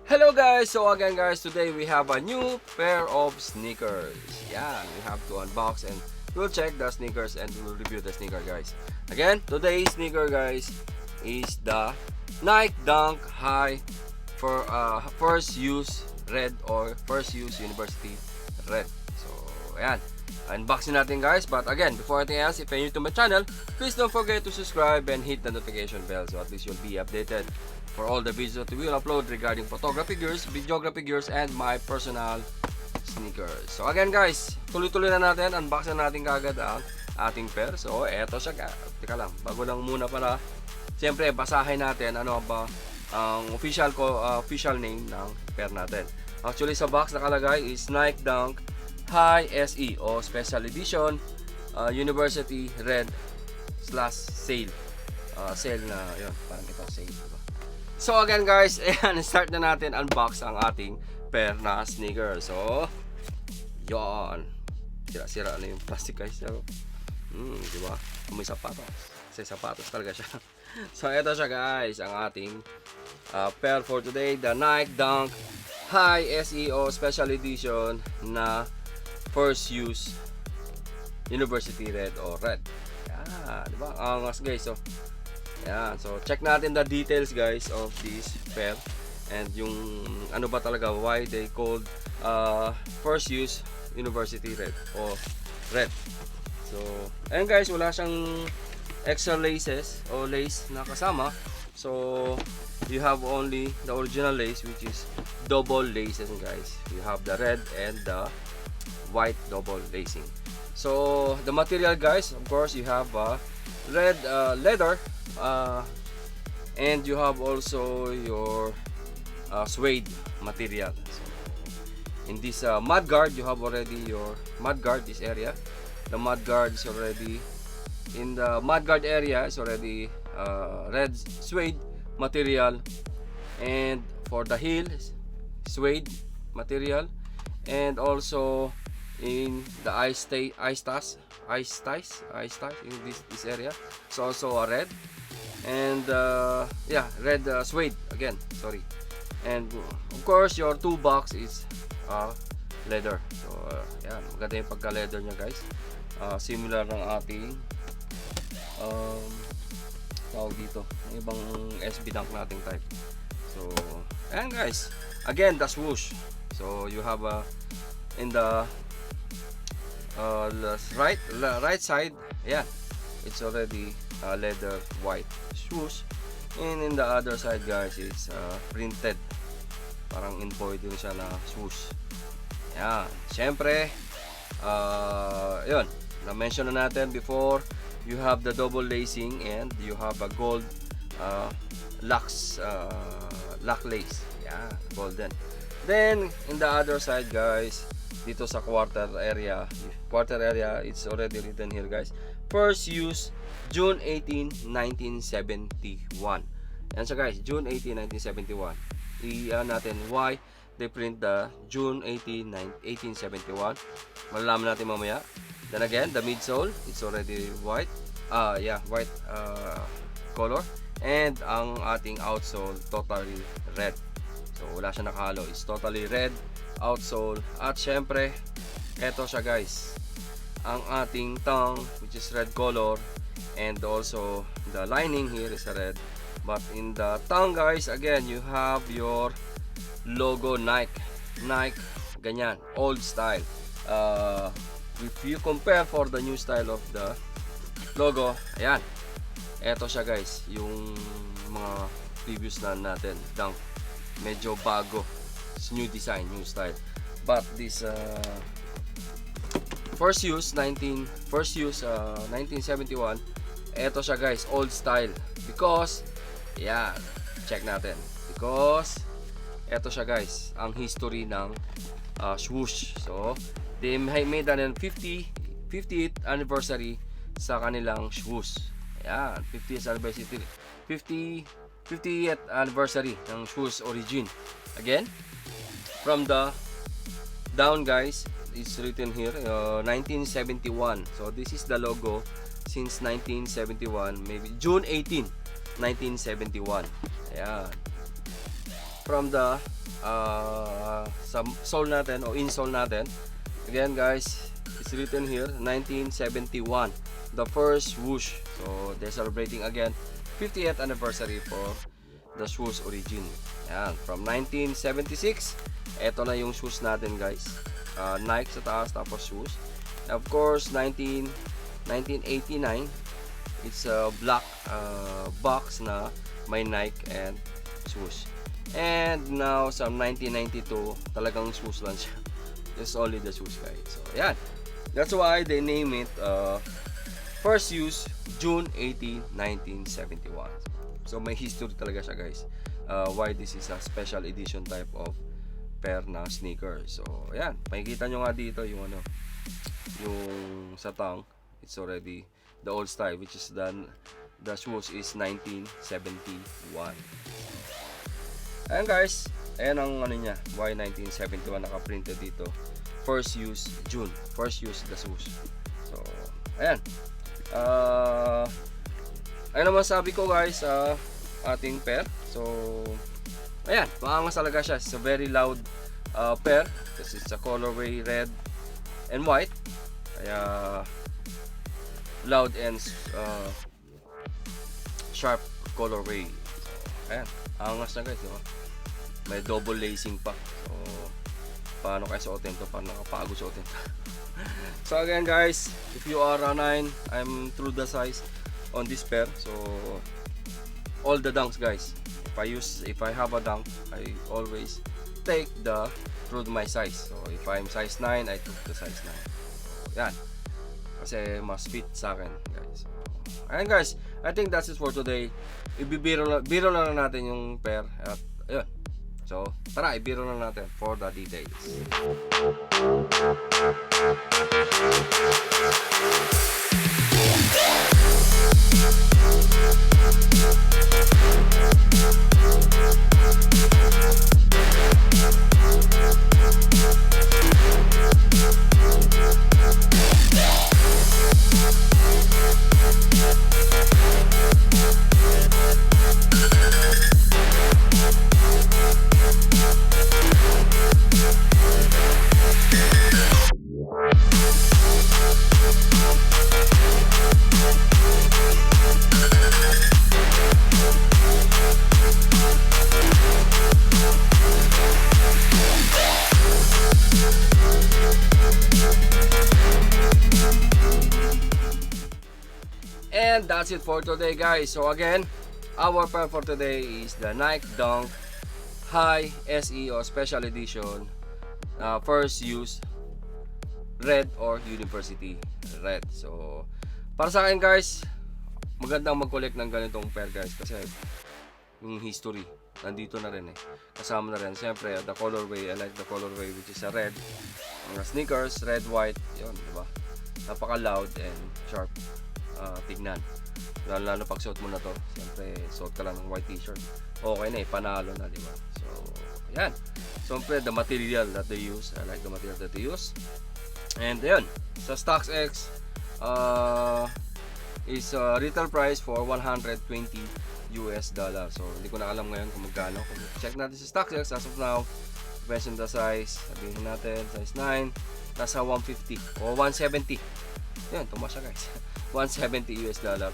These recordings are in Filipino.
Hello guys! So again guys, today we have a new pair of sneakers. Yeah, we have to unbox and we'll check the sneakers and we'll review the sneaker guys. Again, today's sneaker guys is the Nike Dunk High for first use red or first use university red. So ayan, unboxing natin guys. But again, before anything else, if you're new to my channel, please don't forget to subscribe and hit the notification bell so at least you'll be updated for all the videos that we will upload regarding photography gears, videography gears, and my personal sneakers. So again guys, tuloy-tuloy na natin, unbox na natin kagad ang ating pair. So eto siya, teka lang, bago lang muna para siyempre basahin natin ano ba ang official name ng pair natin. Actually sa box nakalagay is Nike Dunk High SE o Special Edition University Red /Sale. Sale na yun, parang ito sale, diba? So again guys, ayan, start na natin unbox ang ating pair na sneakers. So, yon. Sira-sira na yung plastic guys. Diba? May sapatos. Kasi sapatos talaga siya. So, ito siya guys, ang ating pair for today. The Nike Dunk High SEO Special Edition na first use University Red o Red. Yan, diba? Angas guys. So, yeah, so check natin the details guys of this pair and yung ano ba talaga why they called first use university red o red. So ayan guys, wala siyang extra laces o lace na kasama, so you have only the original lace which is double laces guys. You have the red and the white double lacing. So the material guys, of course you have red leather, and you have also your suede material. So, in this mud guard, you have already your mud guard, this area. The mud guard is already in the mud guard area is already red suede material, and for the heel suede material, and also in the ice ties in this area, it's also a red. And yeah, red suede again, sorry. And of course your two box is leather. So yan, maganda yung pagka leather nya guys, similar ng ating tawag dito, yung ibang SB Dunk nating type. So ayan guys, again the swoosh. So you have in the right side, yeah, it's already leather white shoes, and in the other side guys it's printed, parang invoid din siya na shoes. Yan, syempre yun, na-mention na natin before, you have the double lacing and you have a gold lock lace. Yeah, golden. Then in the other side guys, dito sa quarter area, it's already written here guys, first use June 18, 1971. Yan siya guys, June 18, 1971. Natin why they print the June 18, 1871. Malalaman natin mamaya. Then again, the midsole, it's already white. Yeah, white color. And ang ating outsole, totally red. So wala siya nakahalo, it's totally red outsole. At syempre, eto siya guys, ang ating tongue which is red color, and also the lining here is red. But in the tongue guys, again you have your logo Nike, ganyan, old style. If you compare for the new style of the logo, ayan, eto siya guys, yung mga previous na natin Dunk, medyo bago, it's new design, new style. But this first use 1971, eto siya guys, old style, because yeah, check natin, because eto siya guys, ang history ng swoosh. So they made an 50th anniversary sa kanilang swoosh. Ayan, 50th anniversary ng swoosh origin. Again, from the down guys, it's written here 1971. So this is the logo since 1971, maybe June 18, 1971. Ayan. From the sa sole natin o insole natin. Again guys, it's written here 1971, the first swoosh. So they're celebrating again 50th anniversary for the swoosh origin. Yan, from 1976. Ito na yung swoosh natin guys. Nike sa taas, tapos swoosh. Of course 1989, it's a black box na may Nike and swoosh. And now sa 1992, talagang swoosh lang siya. It's only the swoosh guys. So yan, that's why they name it first use June 18, 1971. So may history talaga siya guys. Why this is a special edition type of pair na sneakers. So ayan, makikita nyo nga dito yung ano, yung sa tongue, it's already the old style, which is the swoosh is 1971. Ayan guys, ayan ang ano niya, why 1971 naka-printed dito. First use June, first use the swoosh. So ayan, ayun naman sabi ko guys sa ating pair. So ayan, maangas talaga siya. It's a very loud pair kasi it's a colorway red and white, kaya loud and sharp colorway. Ayan, angas na guys, diba? May double lacing pa. So paano kayo suotin to? Paano nakapagod suotin to? So again guys, if you are a 9, I'm through the size on this pair. So all the dunks guys, if I have a dunk, I always take the through my size. So if I'm size 9, I took the size 9. Yan, kasi mas fit sa akin guys. Ayan guys, I think that's it for today. Biro lang natin yung pair at ayun. So tara, ibiro lang natin for the details. And that's it for today guys. So again, our pair for today is the Nike Dunk High SE or Special Edition first use red or University red. So para sa akin guys, magandang mag-collect ng ganitong pair guys, kasi yung history nandito na rin kasama na rin. Siyempre the colorway, I like the colorway which is a red. Mga sneakers, red, white, yun, diba? Napaka loud and sharp tignan. Lalo pag suot mo na to, siyempre suot ka lang ng white t-shirt, okay na panalo na, diba? So ayan, siyempre the material that they use, I like the material that they use. And ayun, sa StockX is retail price for $120. So hindi ko na alam ngayon kung magkano. Kung check natin sa StockX as of now, mention the size, sabihin natin size 9, nasa 150 o 170. Yan, tumaas siya guys. $170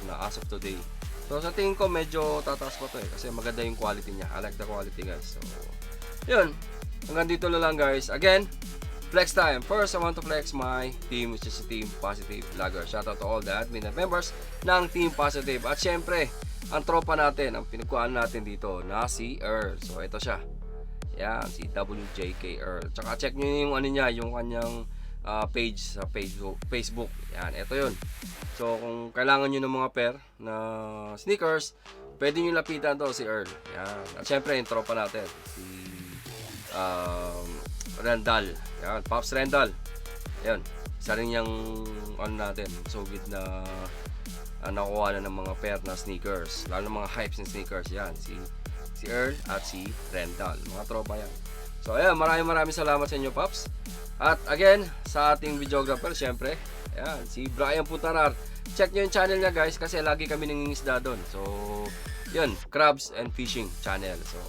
na as of today. So sa tingin ko medyo tataas pa to kasi maganda yung quality niya. I like the quality guys. So yun, hanggang dito na lang guys. Again, flex time. First, I want to flex my team, which is Team Positive Vlogger. Shout out to all the admin and members ng Team Positive. At syempre, ang tropa natin, ang pinagkuhaan natin dito na si Earl. So ito siya. Yan, si WJK Earl. Tsaka check nyo yung ano niya, yung kanyang page sa Facebook. Yan, ito yun. So kung kailangan nyo ng mga pair na sneakers, pwede nyo lapitan to si Earl. Yan. At syempre yung tropa natin, si Randall. Yan, Pops Randall. Yan, isa rin yung ano natin, sugid na nakuha na ng mga pair na sneakers, lalo ng mga hypes na sneakers. Yan, si Earl at si Randall, mga tropa yan. So ayan, maraming salamat sa inyo Pops. At again, sa ating videographer, syempre, ayan, si Brian Puntarar. Check nyo yung channel niya guys, kasi lagi kami nangingisda doon. So, yun, crabs and fishing channel. So,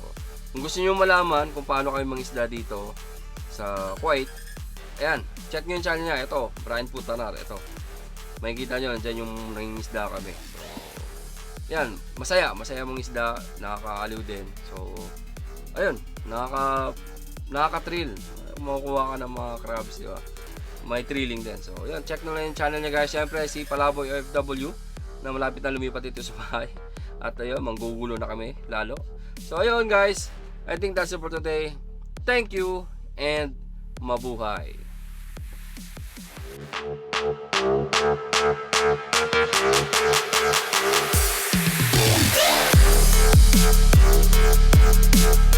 Kung gusto niyo malaman kung paano kayo mangisda dito sa Kuwait, ayan, check nyo yung channel niya. Ito, Brian Putanar. Ito, makikita nyo, nandyan yung nangingisda kami. So, yan, masaya mong isda, nakakaaliw din. So, ayun, nakaka-thrill. Makukuha ka ng mga crabs, di ba? May thrilling din. So, yan, check nyo lang yung channel niya guys. Siyempre, si Palaboy OFW na malapit na lumipat dito sa bahay. At ayun, manggugulo na kami lalo. So, ayun guys, I think that's it for today. Thank you and mabuhay. Yeah.